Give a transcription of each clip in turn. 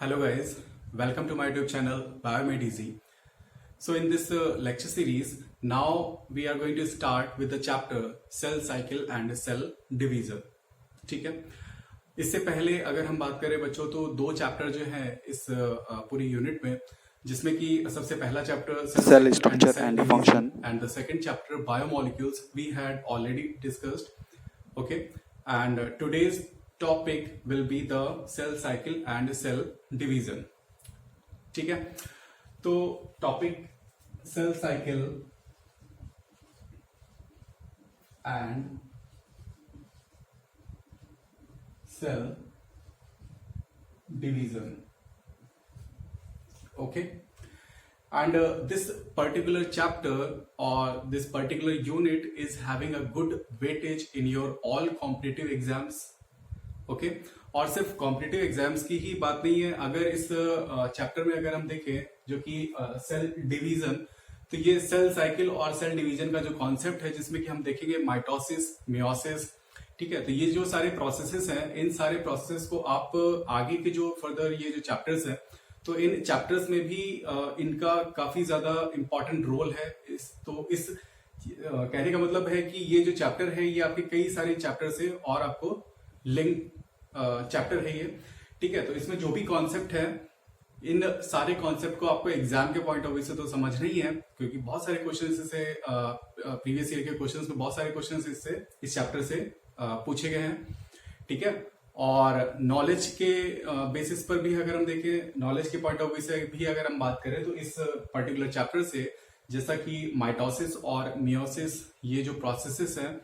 Hello guys, welcome to my YouTube channel Biomed Easy. So in this lecture series, now we are going to start with the chapter cell cycle and cell division. ठीक है, इससे पहले अगर हम बात करें बच्चों तो दो चैप्टर जो हैं इस पूरी यूनिट में, जिसमें कि सबसे पहला chapter cell structure and function and the second chapter biomolecules we had already discussed. Okay, and today's topic will be the cell cycle and cell division. ठीक है, तो topic cell cycle and cell division. Okay, and this particular chapter or this particular unit is having a good weightage in your all competitive exams. Okay और सिर्फ competitive exams की ही बात नहीं है. अगर इस चैप्टर में अगर हम देखें जो कि सेल डिवीजन, तो ये सेल साइकिल और सेल डिवीजन का जो कॉन्सेप्ट है जिसमें कि हम देखेंगे माइटोसिस, मियोसिस. ठीक है, तो ये जो सारे प्रोसेसेस हैं, इन सारे प्रोसेसेस को आप आगे के जो फर्दर ये जो चैप्टर्स हैं, तो इन चैप्टर्स में भी इनका काफी ज्यादा इंपॉर्टेंट रोल है. तो इस कहने का मतलब है कि ये जो चैप्टर है ये आपके कई सारे चैप्टर से और आपको लिंक चैप्टर है ये. ठीक है, तो इसमें जो भी कॉन्सेप्ट है, इन सारे कॉन्सेप्ट को आपको एग्जाम के पॉइंट ऑफ व्यू से तो समझना ही है, क्योंकि बहुत सारे क्वेश्चन इससे प्रीवियस ईयर के क्वेश्चंस में बहुत सारे क्वेश्चन इससे इस चैप्टर से पूछे गए हैं. ठीक है, और नॉलेज के बेसिस पर भी अगर हम देखें, नॉलेज के पॉइंट ऑफ व्यू से भी अगर हम बात करें, तो इस पर्टिकुलर चैप्टर से जैसा कि माइटोसिस और मियोसिस ये जो प्रोसेसेस हैं,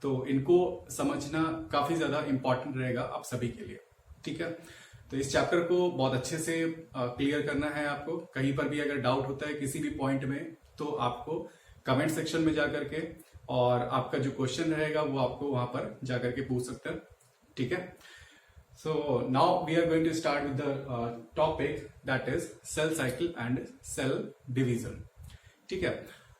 तो इनको समझना काफी ज्यादा इंपॉर्टेंट रहेगा आप सभी के लिए. ठीक है, तो इस चैप्टर को बहुत अच्छे से क्लियर करना है आपको. कहीं पर भी अगर डाउट होता है किसी भी पॉइंट में, तो आपको कमेंट सेक्शन में जाकर के और आपका जो क्वेश्चन रहेगा वो आपको वहां पर जाकर के पूछ सकते हैं. ठीक है, so now we are going to start with the topic that is cell cycle and cell division. ठीक है,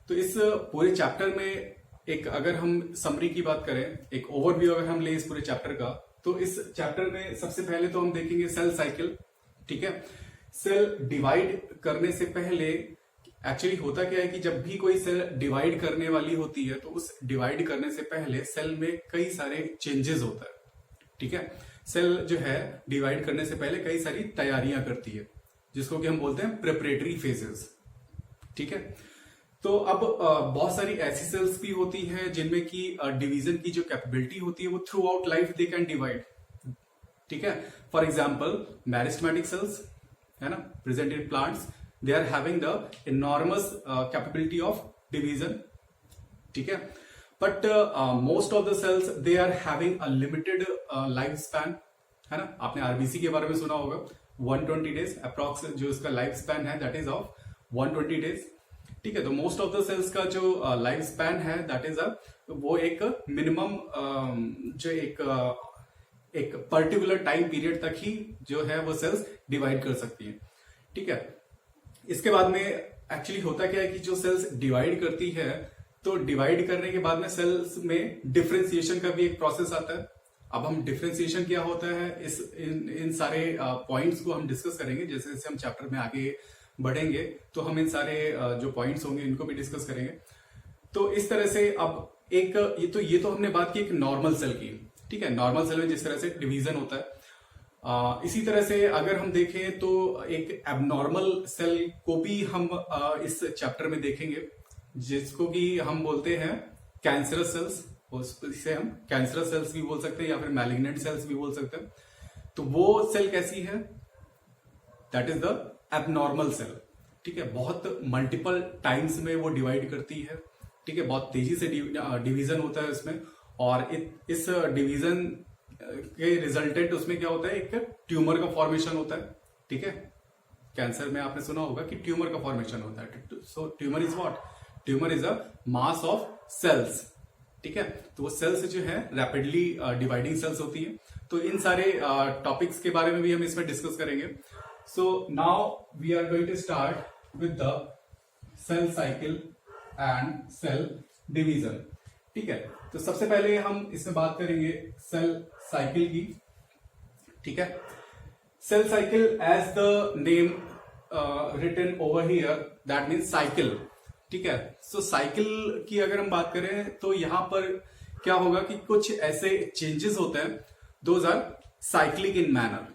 तो इस पूरे चैप्टर में एक अगर हम समरी की बात करें, एक ओवरव्यू अगर हम ले इस पूरे चैप्टर का, तो इस चैप्टर में सबसे पहले तो हम देखेंगे सेल साइकिल. ठीक है, सेल डिवाइड करने से पहले एक्चुअली होता क्या है कि जब भी कोई सेल डिवाइड करने वाली होती है, तो उस डिवाइड करने से पहले सेल में कई सारे चेंजेस होता है. ठीक है, सेल जो है डिवाइड करने से पहले कई सारी तैयारियां करती है, जिसको कि हम बोलते हैं प्रिपरेटरी फेजेस. ठीक है, तो अब बहुत सारी ऐसी सेल्स भी होती हैं जिनमें की डिवीजन की जो कैपेबिलिटी होती है वो throughout life they can divide. ठीक है, फॉर एग्जाम्पल मेरिस्टेमेटिक सेल्स है ना, present in plants, they are having the enormous capability of division. ठीक है, but most of the cells they are having a limited life span. है ना, आपने RBC के बारे में सुना होगा, 120 डेज अप्रॉक्स जो इसका लाइफ स्पैन है, दैट इज ऑफ 120 डेज. ठीक है, तो मोस्ट ऑफ द सेल्स का जो लाइफ स्पैन है दैट इज वो एक मिनिमम जो एक पर्टिकुलर टाइम पीरियड तक ही जो है वो सेल्स डिवाइड कर सकती है. ठीक है, इसके बाद में एक्चुअली होता क्या है कि जो सेल्स डिवाइड करती है, तो डिवाइड करने के बाद में सेल्स में डिफरेंशिएशन का भी एक प्रोसेस आता है. अब हम डिफरेंशिएशन क्या होता है इन सारे पॉइंट्स को हम डिस्कस करेंगे. जैसे जैसे हम चैप्टर में आगे बढ़ेंगे तो हम इन सारे जो पॉइंट्स होंगे इनको भी डिस्कस करेंगे. तो इस तरह से अब एक ये तो हमने बात की एक नॉर्मल सेल की. ठीक है, नॉर्मल सेल में जिस तरह से डिवीजन होता है, इसी तरह से अगर हम देखें तो एक एबनॉर्मल सेल को भी हम इस चैप्टर में देखेंगे, जिसको कि हम बोलते हैं कैंसरस सेल्स. इसे हम कैंसरस सेल्स भी बोल सकते हैं या फिर मैलिग्नेंट सेल्स भी बोल सकते हैं. तो वो सेल कैसी है, that is the abnormal cell. ठीक है, बहुत मल्टीपल टाइम्स में वो डिवाइड करती है. ठीक है, बहुत तेजी से डिवीजन होता है इसमें, और इस डिवीजन के रिजल्टेंट उसमें क्या होता है, एक ट्यूमर का फॉर्मेशन होता है. ठीक है, कैंसर में आपने सुना होगा कि ट्यूमर का फॉर्मेशन होता है. So tumour is what, tumour is a mass of cells. ठीक है, तो वो सेल्स जो है रैपिडली डिवाइडिंग सेल्स होती है. तो इन सारे टॉपिक्स के बारे में भी हम इसमें डिस्कस करेंगे. So now we are going to start with the cell cycle and cell division. ठीक है, तो सबसे पहले हम इसमें बात करेंगे सेल साइकिल की. ठीक है, cell cycle as the name written over here that means cycle, ठीक है। सो साइकिल की अगर हम बात करें तो यहां पर क्या होगा कि कुछ ऐसे चेंजेस होते हैं, those are cyclic in manner,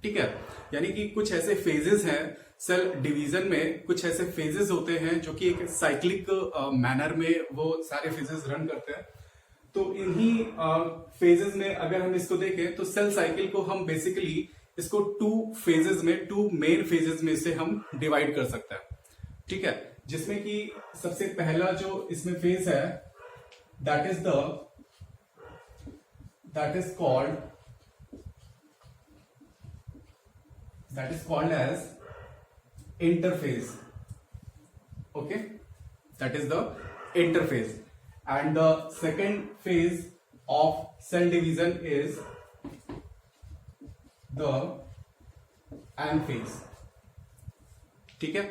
ठीक है। यानी कि कुछ ऐसे फेजेस हैं सेल डिवीजन में, कुछ ऐसे फेजेस होते हैं जो कि एक साइक्लिक मैनर में वो सारे फेजेस रन करते हैं। तो इन्हीं फेजेस में अगर हम इसको देखें तो सेल साइकिल को हम बेसिकली इसको टू फेजेस में, टू मेन फेजेस में से हम डिवाइड कर सकते हैं, ठीक है। जिसमें कि सबसे पहला जो इसमें फेज है that is called as interphase, okay, that is the interphase. And the second phase of cell division is the M phase, ठीक है।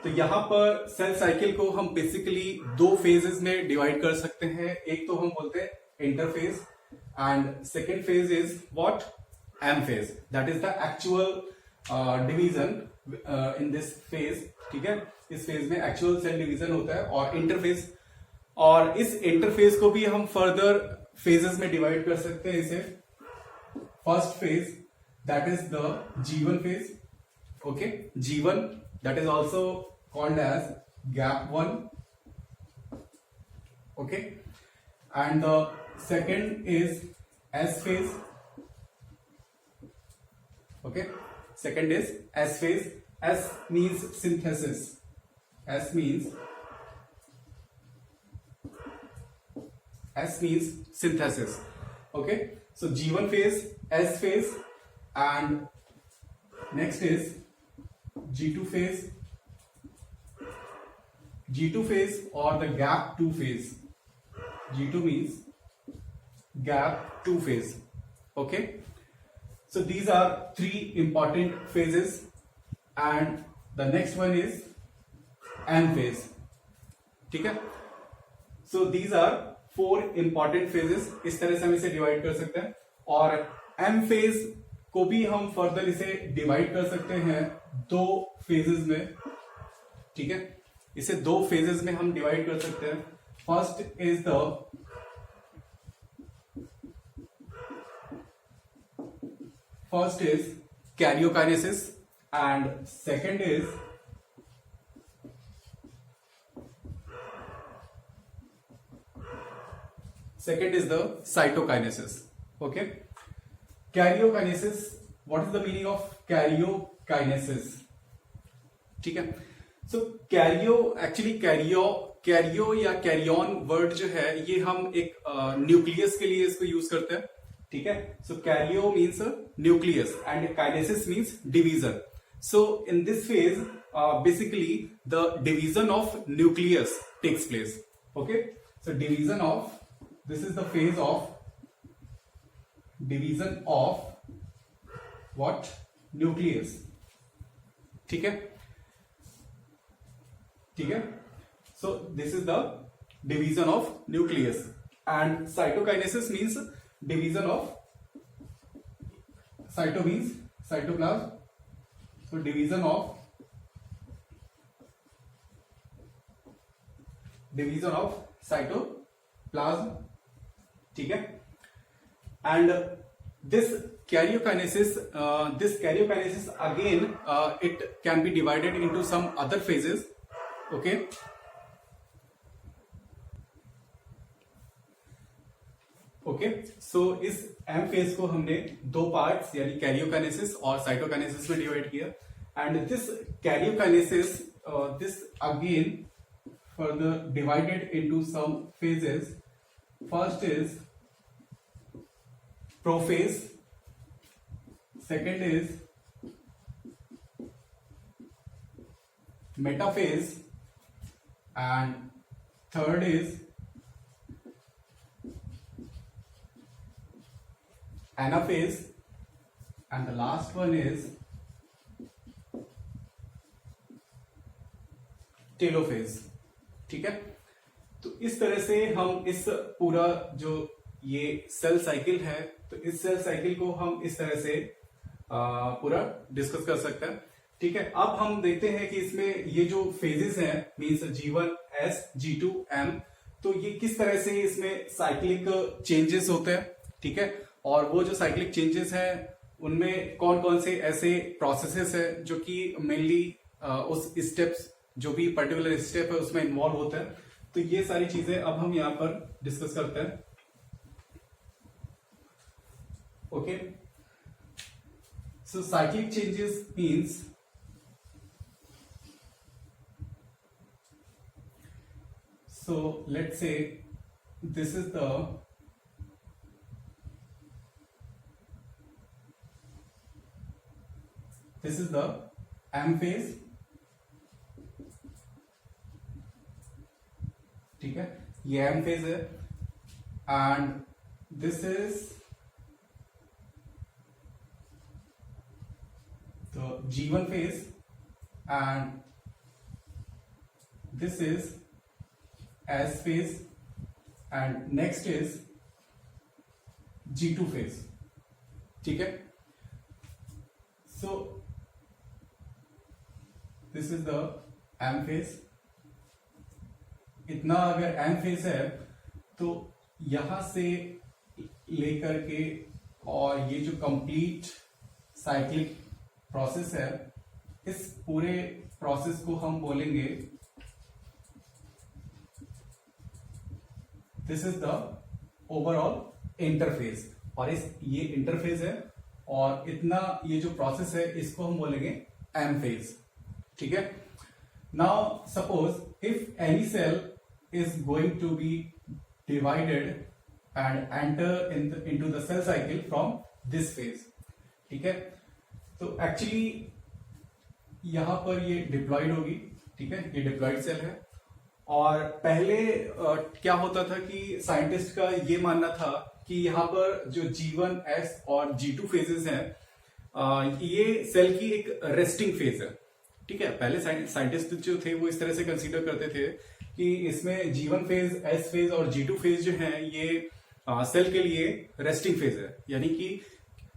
तो यहां पर सेल साइकिल को हम बेसिकली दो फेजेस में डिवाइड कर सकते हैं। एक तो हम बोलते हैं interphase and second phase is what, M phase, that is the actual division in this phase, ठीक है। इस फेज में एक्चुअल सेल डिवीजन होता है और इंटरफेज, और इस इंटरफेस को भी हम फर्दर फेजेस में डिवाइड कर सकते हैं। इसे first phase that is the G1 phase, okay, G1 that is also called age gap 1, okay, and the second is S phase, okay, second is S phase. S means synthesis, S means synthesis, okay. So G1 phase, S phase, and next is G2 phase, G2 phase or the gap 2 phase. G2 means gap 2 phase, okay. So these are three important phases and the next one is M phase, ठीक है। So these are 4 important phases, इस तरह से हम इसे divide कर सकते हैं। और एम फेज को भी हम फर्दर इसे डिवाइड कर सकते हैं दो फेजेस में, ठीक है। इसे दो फेजेस में हम डिवाइड कर सकते हैं। First is karyokinesis and second is the cytokinesis, okay. Karyokinesis, what is the meaning of karyokinesis, ठीक है। सो कैरियो, एक्चुअली कैरियो या कैरियन वर्ड जो है ये हम एक न्यूक्लियस के लिए इसको यूज करते हैं, ठीक है। So karyo means nucleus and kinesis means division. So in this phase basically the division of nucleus takes place, okay. So division of, this is the phase of division of what, nucleus, ठीक है, ठीक है। so this is the division of nucleus and cytokinesis means division of, cyto means cytoplasm, so division of cytoplasm, ठीक है। And this karyokinesis again it can be divided into some other phases, okay. Okay, so इस M phase को हमने दो parts यानी karyokinesis और cytokinesis में divide किया and this karyokinesis this again further divided into some phases. First is prophase, second is metaphase, and third is anaphase, and the last one is telophase, ठीक है। तो इस तरह से हम इस पूरा जो ये सेल साइकिल है, तो इस सेल साइकिल को हम इस तरह से पूरा डिस्कस कर सकता है। ठीक है, अब हम देखते हैं कि इसमें ये जो फेजेस हैं means G1 S G2 M, तो ये किस तरह से इसमें साइक्लिक चेंजेस होते हैं। ठीक है, और वो जो साइक्लिक चेंजेस हैं उनमें कौन कौन से ऐसे प्रोसेसेस है जो कि मेनली उस स्टेप्स जो भी पर्टिकुलर स्टेप है उसमें इन्वॉल्व होता है। तो ये सारी चीजें अब हम यहां पर डिस्कस करते हैं। Okay, so cyclic changes means so let's say this is the M phase। ठीक है, ये M phase है and this is the G1 phase and this is S phase and next is G2 phase। ठीक है, so this is the M phase। इतना अगर M phase है तो यहां से लेकर के और ये जो कंप्लीट साइक्लिक प्रोसेस है इस पूरे प्रोसेस को हम बोलेंगे this is the overall interface. और ये इंटरफेस है और इतना ये जो प्रोसेस है इसको हम बोलेंगे एम फेज। ठीक है, now suppose if any cell is going to be divided and enter into the cell cycle from this phase. ठीक है, तो एक्चुअली यहां पर ये डिप्लॉयड होगी। ठीक है, ये डिप्लॉयड सेल है और पहले क्या होता था कि साइंटिस्ट का ये मानना था कि यहाँ पर जो G1 S और G2 फेजेस हैं ये सेल की एक रेस्टिंग फेज है। ठीक है, पहले साइंटिस्ट जो थे वो इस तरह से कंसीडर करते थे कि इसमें G1 फेज, S फेज और G2 फेज जो है ये सेल के लिए रेस्टिंग फेज है, यानी कि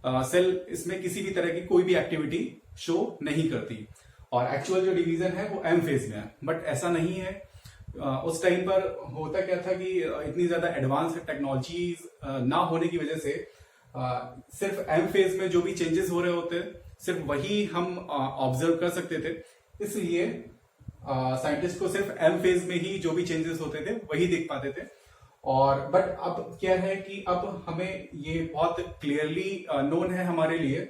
सेल इसमें किसी भी तरह की कोई भी एक्टिविटी शो नहीं करती। और एक्चुअल जो डिवीजन है वो M फेज में है, बट ऐसा नहीं है। उस टाइम पर होता क्या था कि इतनी ज्यादा एडवांस टेक्नोलॉजी ना होने की वजह से सिर्फ एम फेज में जो भी चेंजेस हो रहे होते सिर्फ वही हम ऑब्जर्व कर सकते थे। इसलिए साइंटिस्ट को सिर्फ एम फेज में ही जो भी चेंजेस होते थे वही देख पाते थे। और बट अब क्या है कि अब हमें ये बहुत क्लियरली नोन है हमारे लिए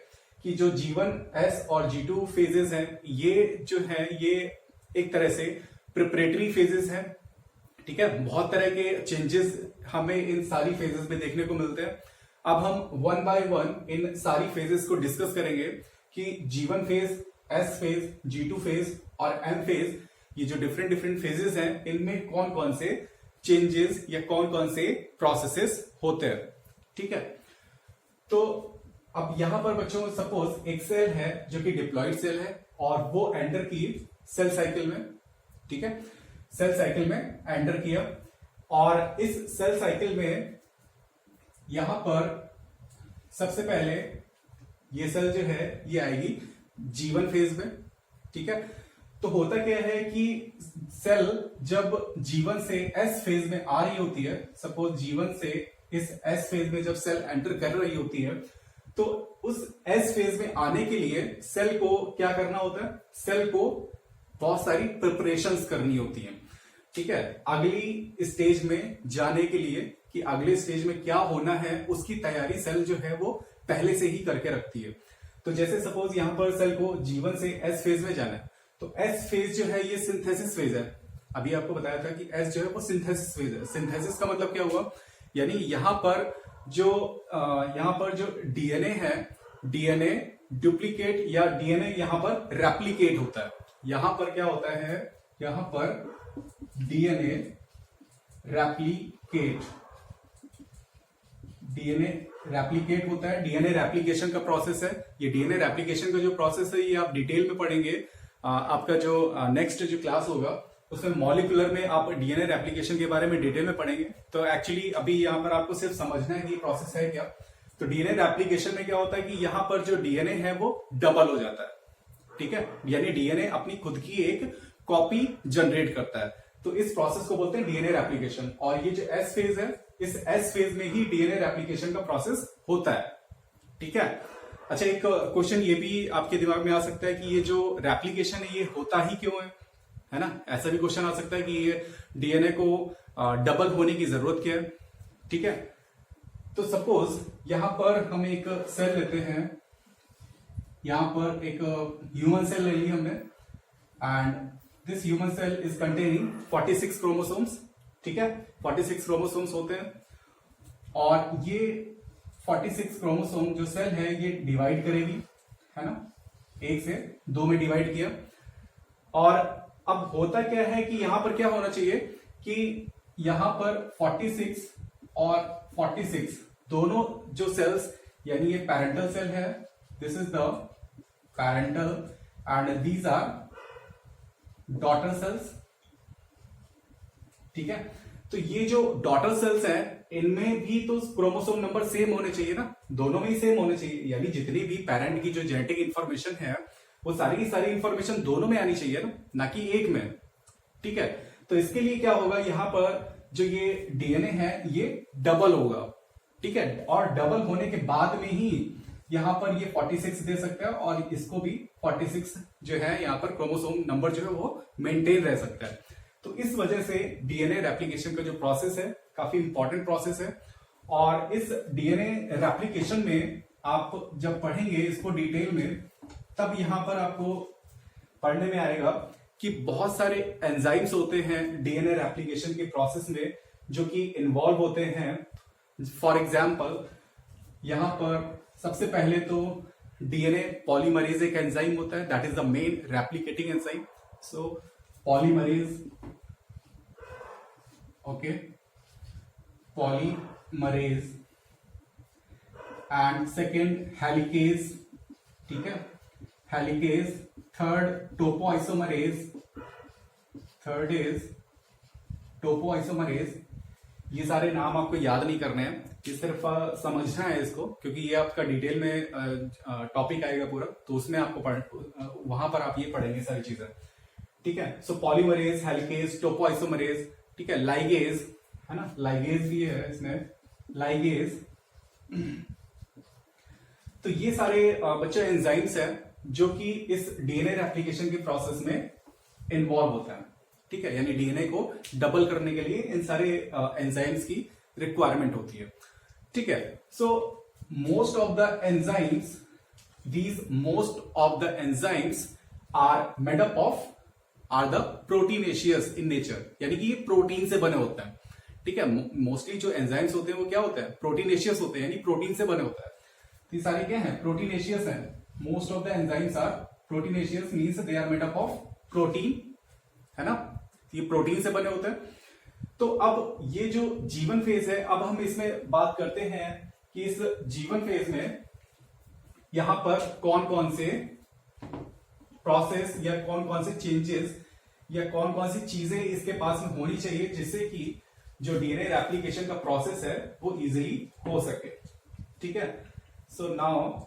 कि जो G1 S और G2 फेजेस हैं ये जो है ये एक तरह से प्रिपरेटरी फेजेस हैं। ठीक है, बहुत तरह के चेंजेस हमें इन सारी फेजेस में देखने को मिलते हैं। अब हम वन बाय वन इन सारी फेजेस को डिस्कस करेंगे कि G1 phase, S phase, G2 phase और M फेज, ये जो डिफरेंट फेजेस हैं इनमें कौन कौन से चेंजेस या कौन कौन से प्रोसेसेस होते हैं। ठीक है, तो अब यहां पर बच्चों सपोज एक सेल है जो कि डिप्लॉयड सेल है और वो एंटर की सेल साइकिल में। ठीक है, सेल साइकिल में एंटर किया और इस सेल साइकिल में यहां पर सबसे पहले ये सेल जो है ये आएगी G1 फेज में। ठीक है, तो होता क्या है कि सेल जब G1 से S फेज में आ रही होती है, सपोज G1 से इस S फेज में जब सेल एंटर कर रही होती है तो उस S फेज में आने के लिए सेल को क्या करना होता है, सेल को बहुत सारी प्रिपरेशंस करनी होती हैं। ठीक है, अगली स्टेज में जाने के लिए कि अगले स्टेज में क्या होना है उसकी तैयारी सेल जो है वो पहले से ही करके रखती है। तो जैसे सपोज यहां पर सेल को G1 से S फेज में जाना है तो S फेज जो है ये सिंथेसिस फेज है। अभी आपको बताया था कि S जो है वो सिंथेसिस फेज है। सिंथेसिस का मतलब क्या हुआ, यानी यहां पर जो डीएनए है, डीएनए डुप्लीकेट या डीएनए यहां पर रेप्लिकेट होता है। यहां पर क्या होता है, यहां पर डीएनए रेप्लिकेट होता है। डीएनए रेप्लिकेशन का प्रोसेस है। ये डीएनए रेप्लिकेशन का जो प्रोसेस है ये आप डिटेल में पढ़ेंगे। आपका जो नेक्स्ट जो क्लास होगा उसमें मॉलिक्यूलर में आप डीएनए रेप्लिकेशन के बारे में डिटेल में पढ़ेंगे। तो एक्चुअली अभी यहाँ पर आपको सिर्फ समझना है कि प्रोसेस है क्या। तो डीएनए रेप्लिकेशन में क्या होता है कि यहां पर जो डीएनए है वो डबल हो जाता है, ठीक है, यानी डीएनए अपनी खुद की एक कॉपी जनरेट करता है। तो इस प्रोसेस को बोलते हैं डीएनए रेप्लिकेशन। और ये जो एस फेज है, इस एस फेज में ही डीएनए रेप्लिकेशन का प्रोसेस होता है, ठीक है। अच्छा, एक क्वेश्चन ये भी आपके दिमाग में आ सकता है कि ये जो रेप्लिकेशन है ये होता ही क्यों है ना। ऐसा भी क्वेश्चन आ सकता है कि ये डीएनए को डबल होने की जरूरत क्या है, ठीक है। तो सपोज यहां पर हम एक सेल लेते हैं, यहां पर एक ह्यूमन सेल ले ली हमने, and this human cell is containing 46 chromosomes, ठीक है। 46 क्रोमोसोम्स होते हैं, और ये 46 क्रोमोसोम जो सेल है ये डिवाइड करेगी, है ना, 1 से 2 में डिवाइड किया। और अब होता क्या है कि यहां पर क्या होना चाहिए कि यहां पर 46 और 46 दोनों जो सेल्स, यानी ये पैरेंटल सेल है, this is the parental and these are daughter cells, ठीक है। तो ये जो डॉटर सेल्स हैं इनमें भी तो क्रोमोसोम नंबर सेम होने चाहिए ना, दोनों में ही सेम होने चाहिए, यानी जितनी भी पेरेंट की जो जेनेटिक इंफॉर्मेशन है वो सारी की सारी इंफॉर्मेशन दोनों में आनी चाहिए ना कि एक में, ठीक है। तो इसके लिए क्या होगा, यहां पर जो ये डीएनए है ये डबल होगा, ठीक है, और डबल होने के बाद में ही यहां पर ये 46 दे सकता है, और इसको भी 46 जो है यहां पर क्रोमोसोम नंबर जो है वो मेंटेन रह सकता है। तो इस वजह से डीएनए रेप्लिकेशन का जो प्रोसेस है काफी इंपॉर्टेंट प्रोसेस है। और इस डीएनए रेप्लिकेशन में आप जब पढ़ेंगे इसको डिटेल में, तब यहां पर आपको पढ़ने में आएगा कि बहुत सारे एंजाइम्स होते हैं डीएनए रेप्लिकेशन के प्रोसेस में जो कि इन्वॉल्व होते हैं। फॉर एग्जाम्पल यहां पर सबसे पहले तो डीएनए पॉलीमरेज एक एंजाइम होता है, that is the main replicating enzyme. So polymerase, okay, polymerase, and second helicase, ठीक है, helicase, third topoisomerase, third is topoisomerase. ये सारे नाम आपको याद नहीं करने हैं, ये सिर्फ समझना है इसको, क्योंकि ये आपका डिटेल में टॉपिक आएगा पूरा, तो उसमें आपको वहां पर आप ये पढ़ेंगे सारी चीजें, ठीक है। सो पॉलीमरेज, हेलिकेज, टोपोआइसोमरेज, ठीक है, लाइगेज, है ना, लाइगेज भी है इसमें, लाइगेज। तो ये सारे बच्चे एंजाइम्स हैं जो कि इस डीएनए रेप्लिकेशन के प्रोसेस में इन्वॉल्व होता है, ठीक है, यानी डीएनए को डबल करने के लिए इन सारे एंजाइम्स की रिक्वायरमेंट होती है, ठीक है। So most of the enzymes, these most of the enzymes are made up of are the proteinaceous in nature, यानी कि ये प्रोटीन से बने होते हैं, ठीक है। मोस्टली जो एंजाइम्स होते हैं वो क्या होते हैं, प्रोटीनेशियस होते हैं, यानी प्रोटीन से बने होता है। तो ये सारे क्या है, प्रोटीनेशियस हैं। Most of the enzymes are proteinaceous, means they are made up of protein, है ना, ये प्रोटीन से बने होते हैं। तो अब ये जो जीवन फेज है, अब हम इसमें बात करते हैं कि इस जीवन फेज में यहां पर कौन कौन से प्रोसेस या कौन कौन से चेंजेस या कौन कौन सी चीजें इसके पास में होनी चाहिए जिससे कि जो डीएनए रेप्लिकेशन का प्रोसेस है वो इजीली हो सके, ठीक है। सो नाउ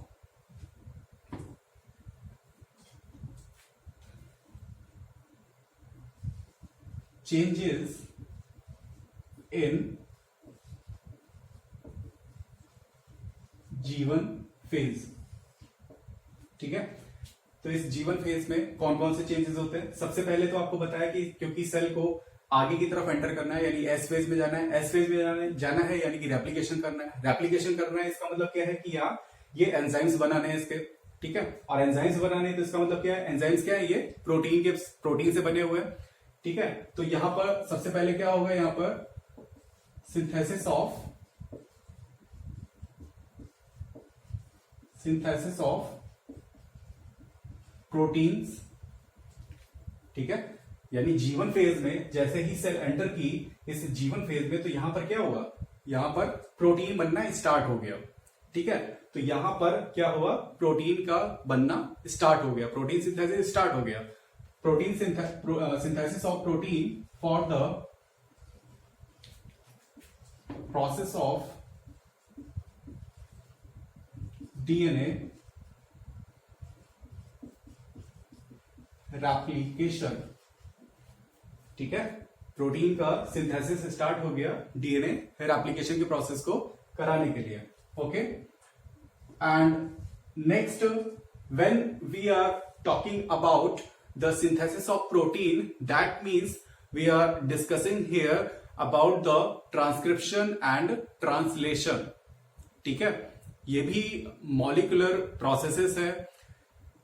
चेंजेस इन जीवन फेज, ठीक है। तो इस जीवन फेज में कौन कौन से चेंजेस होते हैं, सबसे पहले तो आपको बताया कि क्योंकि सेल को आगे की तरफ एंटर करना है, यानी एस फेज में जाना है, एस फेज में जाना है यानी कि रेप्लिकेशन करना है। रेप्लिकेशन करना है इसका मतलब क्या है कि यहाँ ये एंजाइम्स बनाने हैं इसके, ठीक है। और एंजाइम्स बनाने हैं तो इसका मतलब क्या है, एंजाइम्स क्या है, ये प्रोटीन से बने हुए हैं, ठीक है। तो यहां पर सबसे पहले क्या होगा, यहां पर सिंथेसिस ऑफ प्रोटीन्स, ठीक है। यानी जीवन फेज में जैसे ही सेल एंटर की इस जीवन फेज में, तो यहां पर क्या होगा, यहां पर प्रोटीन बनना स्टार्ट हो गया, ठीक है। तो यहां पर क्या हुआ, प्रोटीन का बनना स्टार्ट हो गया, प्रोटीन सिंथेसिस स्टार्ट हो गया। Protein synthesis of protein for the process of DNA replication, ठीक है, प्रोटीन का सिंथेसिस स्टार्ट हो गया डीएनए रेप्लिकेशन के प्रोसेस को कराने के लिए, okay. And next, when we are talking about the synthesis of protein, that means we are discussing here about the transcription and translation, ठीक है। ये भी मॉलिक्यूलर प्रोसेसेस है,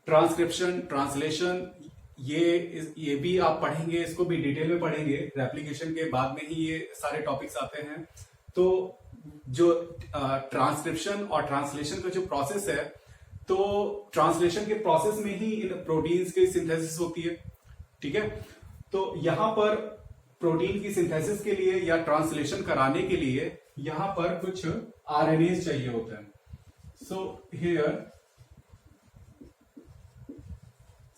ट्रांसक्रिप्शन, ट्रांसलेशन, ये भी आप पढ़ेंगे, इसको भी डिटेल में पढ़ेंगे, रेप्लिकेशन के बाद में ही ये सारे टॉपिक्स आते हैं। तो जो ट्रांसक्रिप्शन और ट्रांसलेशन का जो प्रोसेस है, तो ट्रांसलेशन के प्रोसेस में ही इन प्रोटीन्स की सिंथेसिस होती है, ठीक है। तो यहां पर प्रोटीन की सिंथेसिस के लिए या ट्रांसलेशन कराने के लिए यहां पर कुछ आरएनएज चाहिए होते हैं। So here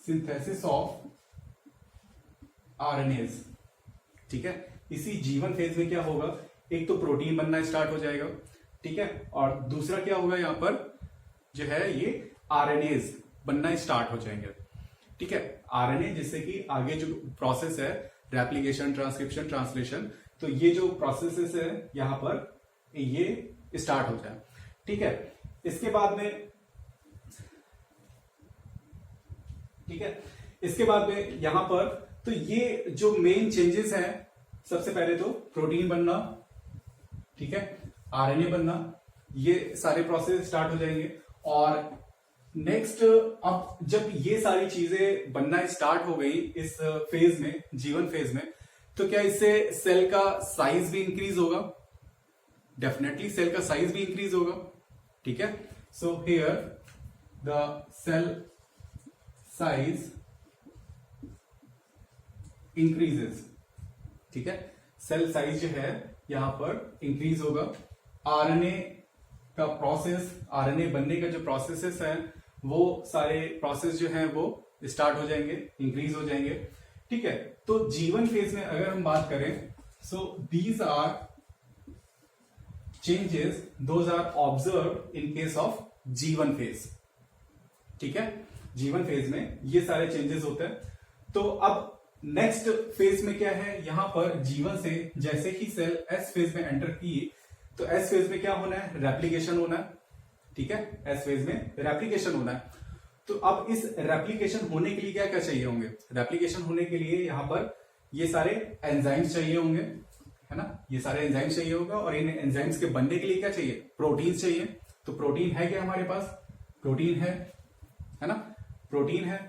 synthesis of RNase, ठीक है। इसी जीवन फेज में क्या होगा, एक तो प्रोटीन बनना स्टार्ट हो जाएगा, ठीक है, और दूसरा क्या होगा, यहां पर जो है ये आरएनएज बनना स्टार्ट हो जाएंगे, ठीक है। आरएनए, जिससे कि आगे जो प्रोसेस है रेप्लिकेशन, ट्रांसक्रिप्शन, ट्रांसलेशन, तो ये जो प्रोसेसेस है यहां पर ये स्टार्ट हो जाए, ठीक है। इसके बाद में, ठीक है, इसके बाद में यहां पर तो ये जो मेन चेंजेस हैं, सबसे पहले तो प्रोटीन बनना, ठीक है, आरएनए बनना, ये सारे प्रोसेस स्टार्ट हो जाएंगे। और नेक्स्ट, अब जब ये सारी चीजें बनना स्टार्ट हो गई इस फेज में, जीवन फेज में, तो क्या इससे सेल का साइज भी इंक्रीज होगा? डेफिनेटली सेल का साइज भी इंक्रीज होगा, ठीक है। So here the cell size increases, ठीक है, सेल साइज जो है यहां पर इंक्रीज होगा। आरएनए का प्रोसेस, आरएनए बनने का जो प्रोसेसेस है, वो सारे प्रोसेस जो है वो स्टार्ट हो जाएंगे, इंक्रीज हो जाएंगे, ठीक है। तो जीवन फेज में अगर हम बात करें, so these are changes those are observe in case of G one phase, ठीक है। जीवन फेज में ये सारे चेंजेस होते हैं। तो अब नेक्स्ट फेज में क्या है, यहां पर जीवन से जैसे ही सेल एस फेज में एंटर की, तो एस फेज में क्या होना है, रेप्लिकेशन होना है, ठीक है। एस फेज में रेप्लिकेशन होना है। तो अब इस रेप्लिकेशन होने के लिए क्या क्या चाहिए होंगे, रेप्लिकेशन होने के लिए यहां पर ये सारे एंजाइम्स चाहिए होंगे, है ना, ये सारे एंजाइम्स चाहिए होगा। और इन एंजाइम्स के बनने के लिए क्या चाहिए, प्रोटीन चाहिए। तो प्रोटीन है क्या हमारे पास, प्रोटीन है ना, प्रोटीन है।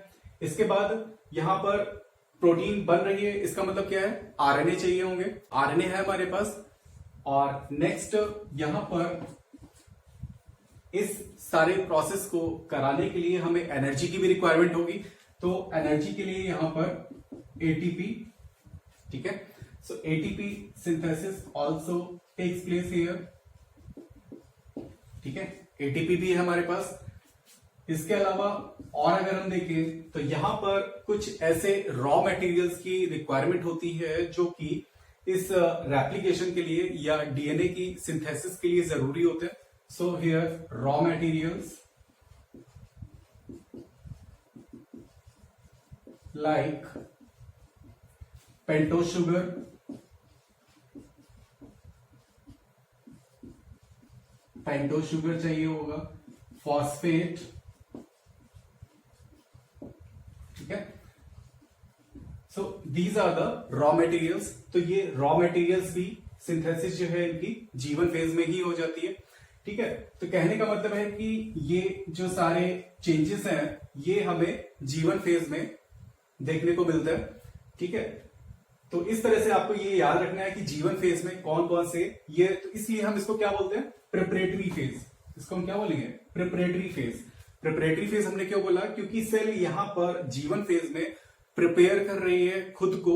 इसके बाद यहां पर प्रोटीन बन रही है, इसका मतलब क्या है, आरएनए चाहिए होंगे, आरएनए है हमारे पास। और नेक्स्ट, यहां पर इस सारे प्रोसेस को कराने के लिए हमें एनर्जी की भी रिक्वायरमेंट होगी। तो एनर्जी के लिए यहां पर एटीपी, ठीक है। So ATP synthesis also takes place here, ठीक है, एटीपी भी है हमारे पास। इसके अलावा और अगर हम देखें तो यहां पर कुछ ऐसे रॉ मटेरियल्स की रिक्वायरमेंट होती है जो कि इस रेप्लिकेशन के लिए या डीएनए की सिंथेसिस के लिए जरूरी होते हैं। So here raw materials like pentose sugar, pentose sugar चाहिए होगा, फॉस्फेट, ठीक है। So these are the raw materials. तो ये रॉ मटेरियल्स भी सिंथेसिस जो है इनकी जीवन फेज में ही हो जाती है, ठीक है। तो कहने का मतलब है कि ये जो सारे चेंजेस हैं ये हमें जीवन फेज में देखने को मिलता है, ठीक है। तो इस तरह से आपको ये याद रखना है कि जीवन फेज में कौन कौन से ये, तो इसलिए हम इसको क्या बोलते हैं, प्रिपरेटरी फेज। इसको हम क्या बोलेंगे, प्रिपरेटरी फेज। प्रिपरेटरी फेज हमने क्यों बोला, क्योंकि सेल यहां पर जीवन फेज में प्रिपेयर कर रही है खुद को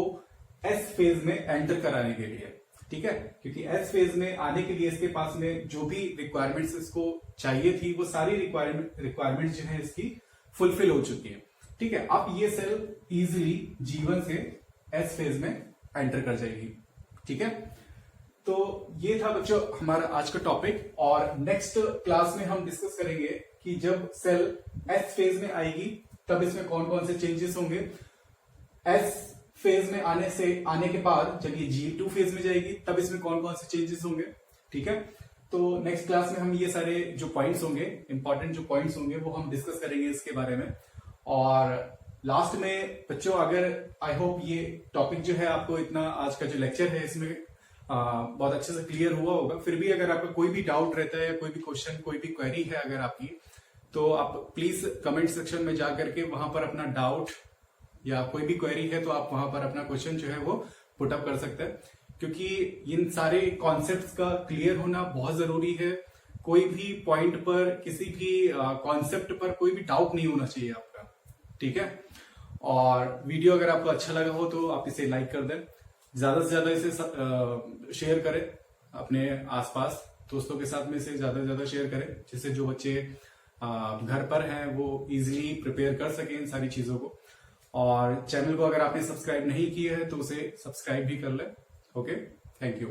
एस फेज में एंटर कराने के लिए, ठीक है। क्योंकि एस फेज में आने के लिए इसके पास में जो भी रिक्वायरमेंट्स इसको चाहिए थी, वो सारी रिक्वायरमेंट्स जो है इसकी फुलफिल हो चुकी है, ठीक है। अब ये सेल इजिली जीवन से एस फेज में एंटर कर जाएगी, ठीक है। तो ये था बच्चों हमारा आज का टॉपिक। और नेक्स्ट क्लास में हम डिस्कस करेंगे कि जब सेल एस फेज में आएगी तब इसमें कौन कौन से चेंजेस होंगे, एस फेज में आने के बाद जब ये G2 फेज में जाएगी तब इसमें कौन कौन से चेंजेस होंगे। ठीक है, तो नेक्स्ट क्लास में हम ये सारे जो पॉइंट्स होंगे, इंपॉर्टेंट जो पॉइंट्स होंगे वो हम डिस्कस करेंगे इसके बारे में। और लास्ट में बच्चों, अगर आई होप ये टॉपिक जो है आपको इतना आज का जो लेक्चर है इसमें बहुत अच्छे से क्लियर हुआ होगा। फिर भी अगर आपका कोई भी डाउट रहता है, कोई भी क्वेश्चन, कोई भी क्वेरी है अगर आपकी, तो आप प्लीज कमेंट सेक्शन में जाकर के वहां पर अपना डाउट या कोई भी क्वेरी है तो आप वहां पर अपना क्वेश्चन जो है वो पुट अप कर सकते हैं, क्योंकि इन सारे कॉन्सेप्ट्स का क्लियर होना बहुत जरूरी है। कोई भी पॉइंट पर, किसी भी कॉन्सेप्ट पर कोई भी डाउट नहीं होना चाहिए आपका। ठीक है, और वीडियो अगर आपको अच्छा लगा हो तो आप इसे लाइक कर दें, ज्यादा से ज्यादा इसे शेयर करें अपने आसपास दोस्तों के साथ में, इसे ज्यादा से ज्यादा शेयर करें, जिससे जो बच्चे घर पर हैं वो इजीली प्रिपेयर कर सकें इन सारी चीजों को। और चैनल को अगर आपने सब्सक्राइब नहीं किया है तो उसे सब्सक्राइब भी कर लें। Okay, thank you.